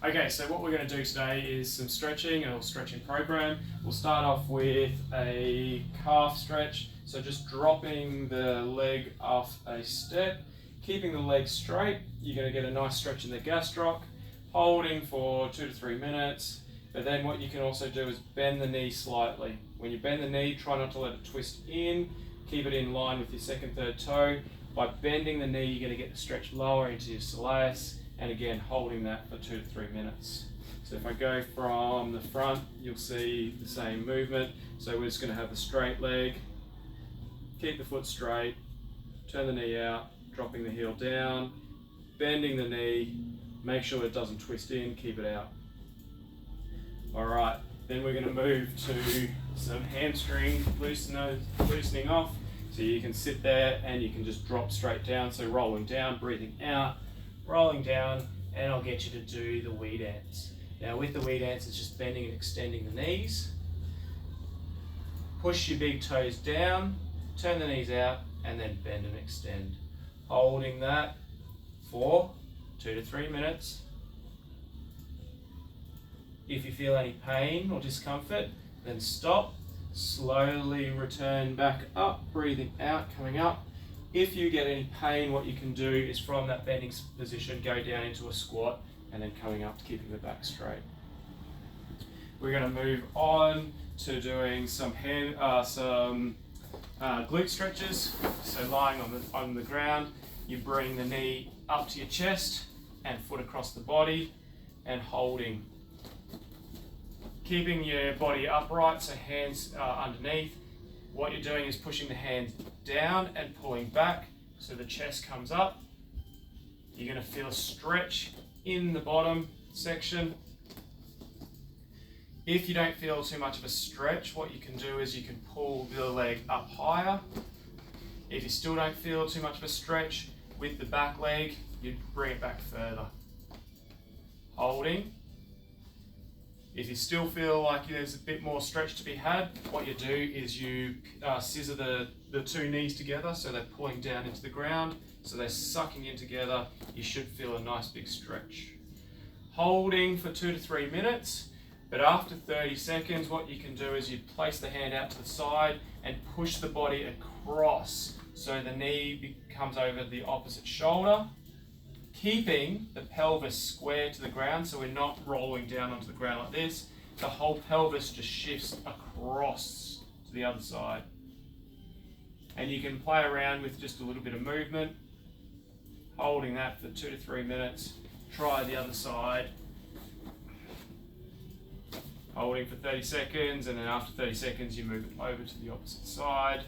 Okay, so what we're going to do today is some stretching, a little stretching program. We'll start off with a calf stretch, so just dropping the leg off a step, keeping the leg straight. You're going to get a nice stretch in the gastroc, holding for 2 to 3 minutes. But then what you can also do is bend the knee slightly. When you bend the knee, try not to let it twist in, keep it in line with your second, third toe. By bending the knee, you're going to get the stretch lower into your soleus, and again holding that for 2 to 3 minutes. So if I go from the front, you'll see the same movement. So we're just going to have the straight leg, keep the foot straight, turn the knee out, dropping the heel down, bending the knee, make sure it doesn't twist in, keep it out. Alright, then we're going to move to some hamstring loosening off. So you can sit there and you can just drop straight down, so rolling down, breathing out, rolling down, and I'll get you to do the wee dance. Now with the wee dance, it's just bending and extending the knees. Push your big toes down, turn the knees out, and then bend and extend. Holding that for 2 to 3 minutes. If you feel any pain or discomfort, then stop. Slowly return back up, breathing out, coming up. If you get any pain, what you can do is from that bending position, go down into a squat and then coming up, keeping the back straight. We're going to move on to doing some glute stretches. So lying on the ground, you bring the knee up to your chest and foot across the body and holding. Keeping your body upright, so hands underneath. What you're doing is pushing the hands down and pulling back so the chest comes up. You're going to feel a stretch in the bottom section. If you don't feel too much of a stretch, what you can do is you can pull the leg up higher. If you still don't feel too much of a stretch with the back leg, you bring it back further. Holding. If you still feel like there's a bit more stretch to be had, what you do is you scissor the two knees together so they're pulling down into the ground, so they're sucking in together. You should feel a nice big stretch. Holding for 2 to 3 minutes, but after 30 seconds, what you can do is you place the hand out to the side and push the body across so the knee comes over the opposite shoulder, keeping the pelvis square to the ground, so we're not rolling down onto the ground like this. The whole pelvis just shifts across to the other side. And you can play around with just a little bit of movement, holding that for 2 to 3 minutes. Try the other side. Holding for 30 seconds, and then after 30 seconds you move it over to the opposite side.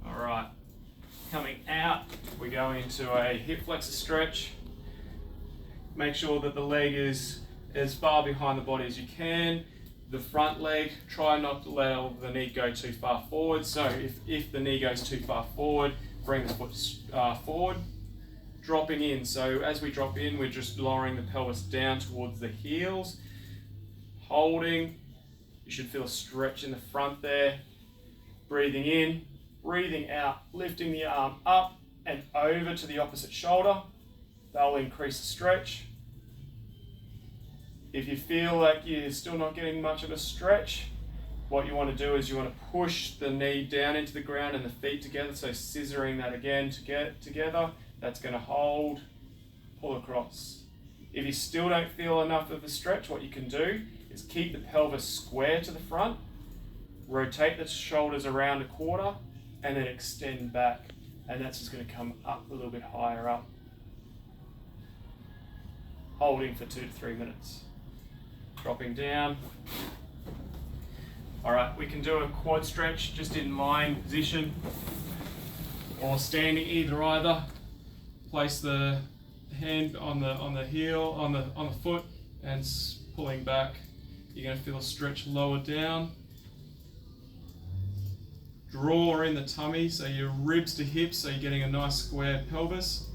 Alright. Coming out, we go into a hip flexor stretch. Make sure that the leg is as far behind the body as you can. The front leg, try not to let the knee go too far forward. So if the knee goes too far forward, bring the foot forward. Dropping in, so as we drop in, we're just lowering the pelvis down towards the heels. Holding, you should feel a stretch in the front there. Breathing in. Breathing out, lifting the arm up and over to the opposite shoulder. That'll increase the stretch. If you feel like you're still not getting much of a stretch, what you want to do is you want to push the knee down into the ground and the feet together, so scissoring that again to get together. That's going to hold, pull across. If you still don't feel enough of a stretch, what you can do is keep the pelvis square to the front, rotate the shoulders around a quarter, and then extend back, and that's just going to come up a little bit higher up. Holding for 2 to 3 minutes. Dropping down. Alright, we can do a quad stretch just in lying position or standing, either. Place the hand on the heel, on the foot, and pulling back. You're going to feel a stretch lower down. Draw in the tummy, so your ribs to hips, so you're getting a nice square pelvis.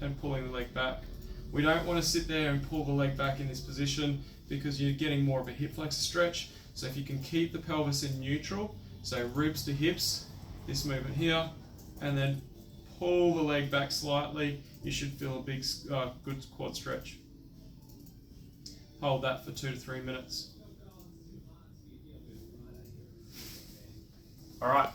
And pulling the leg back. We don't want to sit there and pull the leg back in this position because you're getting more of a hip flexor stretch. So if you can keep the pelvis in neutral, so ribs to hips, this movement here, and then pull the leg back slightly, you should feel a big, good quad stretch. Hold that for 2 to 3 minutes. All right.